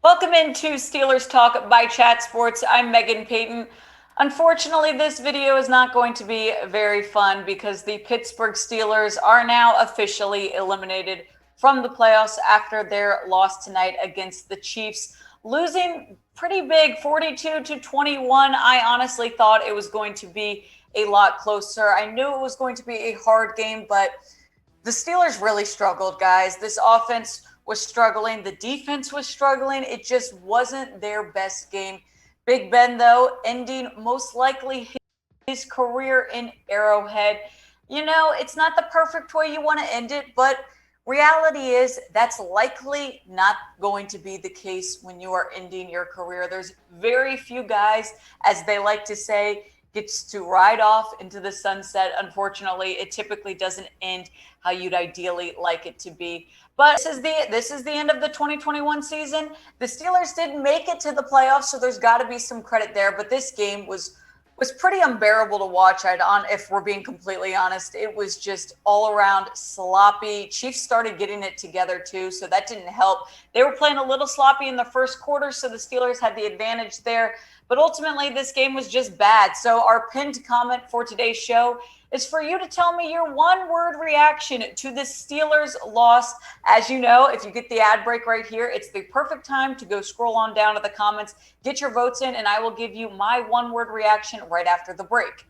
Welcome into Steelers Talk by Chat Sports. I'm Megan Payton. Unfortunately, this video is not going to be very fun because the Pittsburgh Steelers are now officially eliminated from the playoffs after their loss tonight against the Chiefs, losing pretty big, 42-21. I honestly thought it was going to be a lot closer. I knew it was going to be a hard game, but the Steelers really struggled, guys. This offense was struggling. The defense was struggling. It just wasn't their best game. Big Ben, though, ending most likely his career in Arrowhead. You know, it's not the perfect way you want to end it, but reality is that's likely not going to be the case when you are ending your career. There's very few guys, as they like to say, gets to ride off into the sunset. Unfortunately, it typically doesn't end how you'd ideally like it to be. But this is the end of the 2021 season. The Steelers didn't make it to the playoffs, so there's got to be some credit there. But this game was pretty unbearable to watch. If we're being completely honest, it was just all around sloppy. Chiefs started getting it together too, so that didn't help. They were playing a little sloppy in the first quarter, so the Steelers had the advantage there. But ultimately, this game was just bad. So our pinned comment for today's show is for you to tell me your one-word reaction to the Steelers loss. As you know, if you get the ad break right here, it's the perfect time to go scroll on down to the comments, get your votes in, and I will give you my one-word reaction right after the break.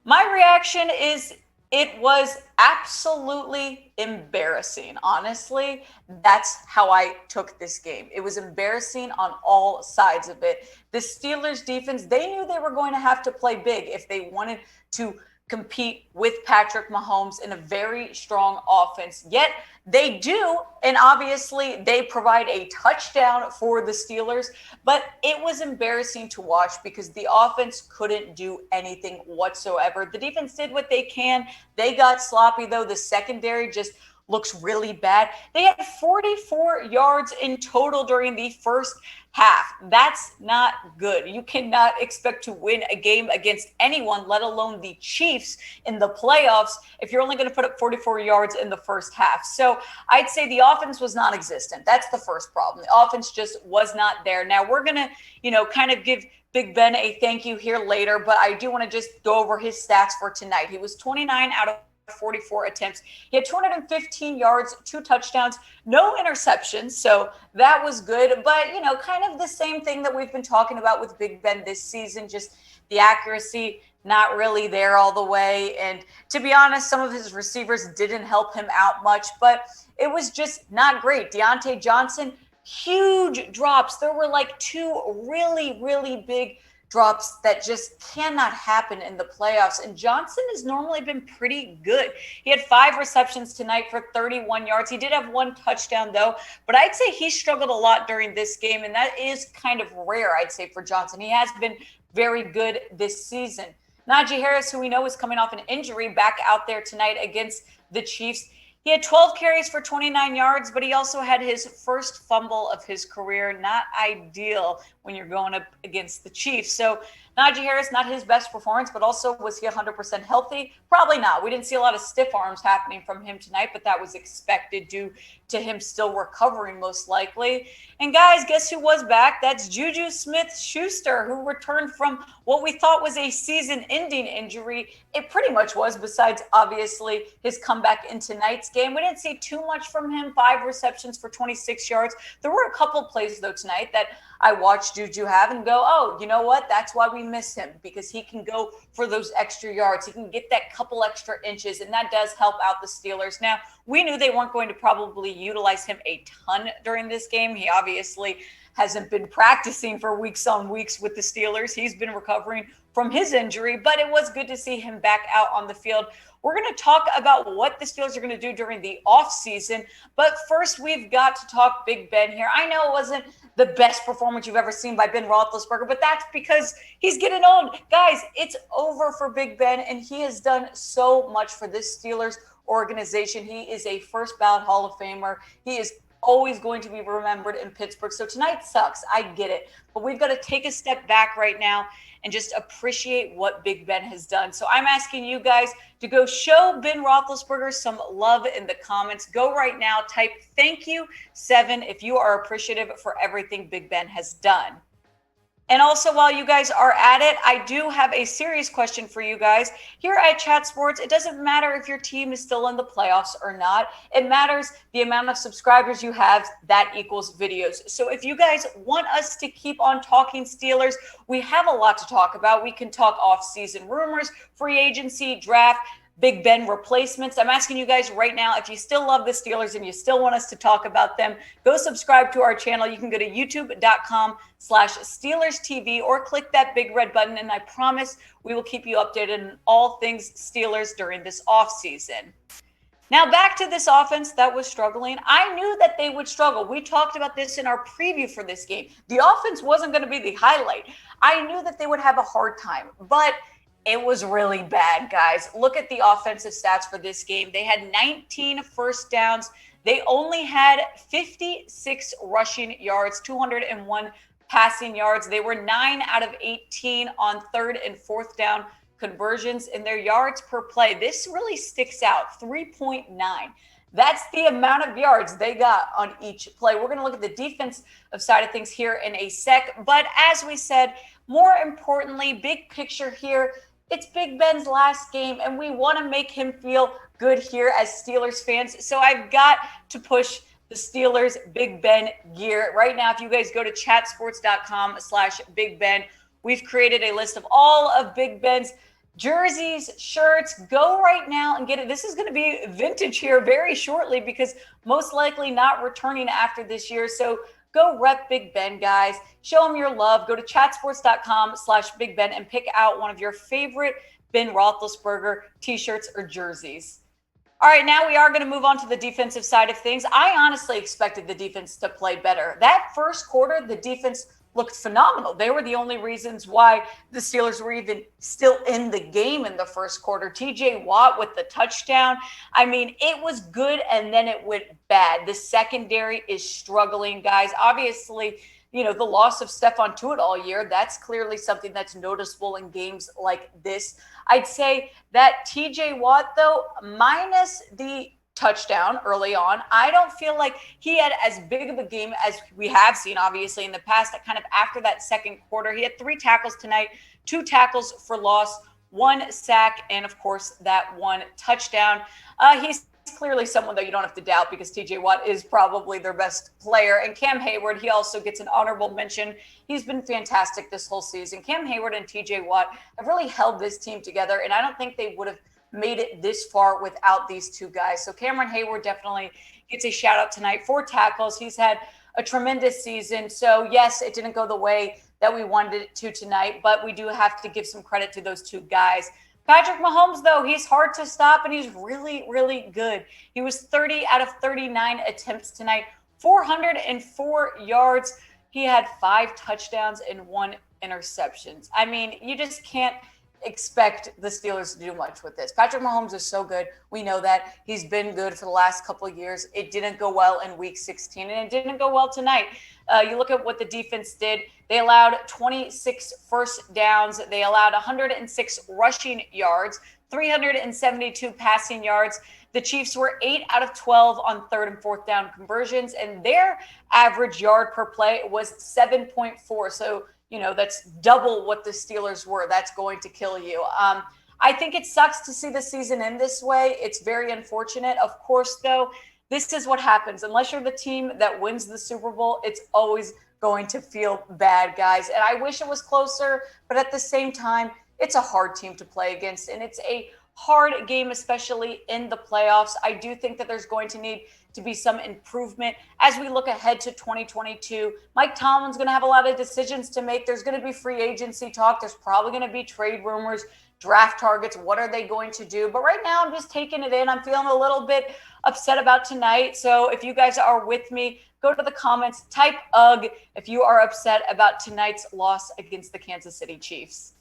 My reaction is it was absolutely embarrassing. Honestly, that's how I took this game. It was embarrassing on all sides of it. The Steelers defense, they knew they were going to have to play big if they wanted to compete with Patrick Mahomes in a very strong offense. Yet they do, and obviously they provide a touchdown for the Steelers, but it was embarrassing to watch because the offense couldn't do anything whatsoever. The defense did what they can. They got sloppy, though. The secondary just looks really bad. They had 44 yards in total during the first half. That's not good. You cannot expect to win a game against anyone, let alone the Chiefs in the playoffs, if you're only going to put up 44 yards in the first half. So I'd say the offense was non-existent. That's the first problem. The offense just was not there. Now we're going to, kind of give Big Ben a thank you here later, but I do want to just go over his stats for tonight. He was 29 out of 44 attempts. He had 215 yards, 2 touchdowns, no interceptions. So that was good. But, kind of the same thing that we've been talking about with Big Ben this season, just the accuracy not really there all the way. And to be honest, some of his receivers didn't help him out much, but it was just not great. Deontay Johnson, huge drops. There were like 2 really, really big drops that just cannot happen in the playoffs. And Johnson has normally been pretty good. He had 5 receptions tonight for 31 yards. He did have 1 touchdown, though. But I'd say he struggled a lot during this game, and that is kind of rare, I'd say, for Johnson. He has been very good this season. Najee Harris, who we know is coming off an injury, back out there tonight against the Chiefs. He had 12 carries for 29 yards, but he also had his first fumble of his career. Not ideal when you're going up against the Chiefs. So Najee Harris, not his best performance, but also was he 100% healthy? Probably not. We didn't see a lot of stiff arms happening from him tonight, but that was expected due to him still recovering most likely. And guys, guess who was back? That's Juju Smith-Schuster, who returned from what we thought was a season-ending injury. It pretty much was, besides obviously his comeback in tonight's game. We didn't see too much from him, 5 receptions for 26 yards. There were a couple plays, though, tonight that I watched Juju have and go, oh, you know what? That's why we miss him, because he can go for those extra yards. He can get that couple extra inches, and that does help out the Steelers. Now, we knew they weren't going to probably utilize him a ton during this game. He obviously hasn't been practicing for weeks on weeks with the Steelers. He's been recovering from his injury, but it was good to see him back out on the field. We're going to talk about what the Steelers are going to do during the offseason, but first we've got to talk Big Ben here. I know it wasn't the best performance you've ever seen by Ben Roethlisberger, but that's because he's getting old. Guys, it's over for Big Ben, and he has done so much for this Steelers organization. He is a first ballot Hall of Famer. He is always going to be remembered in Pittsburgh. So tonight sucks. I get it. But we've got to take a step back right now and just appreciate what Big Ben has done. So I'm asking you guys to go show Ben Roethlisberger some love in the comments. Go right now, type thank you 7 if you are appreciative for everything Big Ben has done. And also, while you guys are at it, I do have a serious question for you guys. Here at Chat Sports, it doesn't matter if your team is still in the playoffs or not. It matters the amount of subscribers you have, that equals videos. So if you guys want us to keep on talking Steelers, we have a lot to talk about. We can talk off-season rumors, free agency, draft, Big Ben replacements. I'm asking you guys right now, if you still love the Steelers and you still want us to talk about them, go subscribe to our channel. You can go to youtube.com/Steelers TV or click that big red button, and I promise we will keep you updated on all things Steelers during this offseason. Now back to this offense that was struggling. I knew that they would struggle. We talked about this in our preview for this game. The offense wasn't going to be the highlight. I knew that they would have a hard time, but it was really bad, guys. Look at the offensive stats for this game. They had 19 first downs. They only had 56 rushing yards, 201 passing yards. They were 9 out of 18 on third and fourth down conversions, and their yards per play, this really sticks out, 3.9. That's the amount of yards they got on each play. We're going to look at the defensive side of things here in a sec. But as we said, more importantly, big picture here, it's Big Ben's last game, and we want to make him feel good here as Steelers fans. So I've got to push the Steelers Big Ben gear. Right now, if you guys go to chatsports.com/Big Ben, we've created a list of all of Big Ben's jerseys, shirts. Go right now and get it. This is going to be vintage here very shortly because most likely not returning after this year. So go rep Big Ben, guys. Show him your love. Go to chatsports.com/Big Ben and pick out one of your favorite Ben Roethlisberger t-shirts or jerseys. All right, now we are going to move on to the defensive side of things. I honestly expected the defense to play better. That first quarter, the defense looked phenomenal. They were the only reasons why the Steelers were even still in the game in the first quarter. TJ Watt with the touchdown. I mean, it was good and then it went bad. The secondary is struggling, guys. Obviously, you know, the loss of Stephon Tuitt all year, that's clearly something that's noticeable in games like this. I'd say that TJ Watt, though, minus the touchdown early on, I don't feel like he had as big of a game as we have seen, obviously, in the past. Kind of after that second quarter, he had 3 tackles tonight, 2 tackles for loss, 1 sack, and of course that 1 touchdown. He's clearly someone that you don't have to doubt because TJ Watt is probably their best player. And Cam Hayward, he also gets an honorable mention. He's been fantastic this whole season. Cam Hayward and TJ Watt have really held this team together, and I don't think they would have made it this far without these 2 guys. So Cameron Hayward definitely gets a shout out tonight. 4 tackles. He's had a tremendous season. So yes, it didn't go the way that we wanted it to tonight, but we do have to give some credit to those 2 guys. Patrick Mahomes, though, he's hard to stop, and he's really, really good. He was 30 out of 39 attempts tonight, 404 yards. He had 5 touchdowns and 1 interception. I mean, you just can't expect the Steelers to do much with this. Patrick Mahomes is so good. We know that. He's been good for the last couple of years. It didn't go well in week 16, and it didn't go well tonight. You look at what the defense did. They allowed 26 first downs. They allowed 106 rushing yards, 372 passing yards. The Chiefs were 8 out of 12 on third and fourth down conversions, and their average yard per play was 7.4. So, you know, that's double what the Steelers were. That's going to kill you. I think it sucks to see the season end this way. It's very unfortunate. Of course, though, this is what happens. Unless you're the team that wins the Super Bowl, it's always going to feel bad, guys. And I wish it was closer, but at the same time, it's a hard team to play against, and it's a hard game, especially in the playoffs. I do think that there's going to need to be some improvement as we look ahead to 2022. Mike Tomlin's going to have a lot of decisions to make. There's going to be free agency talk. There's probably going to be trade rumors, draft targets. What are they going to do? But right now, I'm just taking it in. I'm feeling a little bit upset about tonight. So if you guys are with me, go to the comments, type UGG if you are upset about tonight's loss against the Kansas City Chiefs.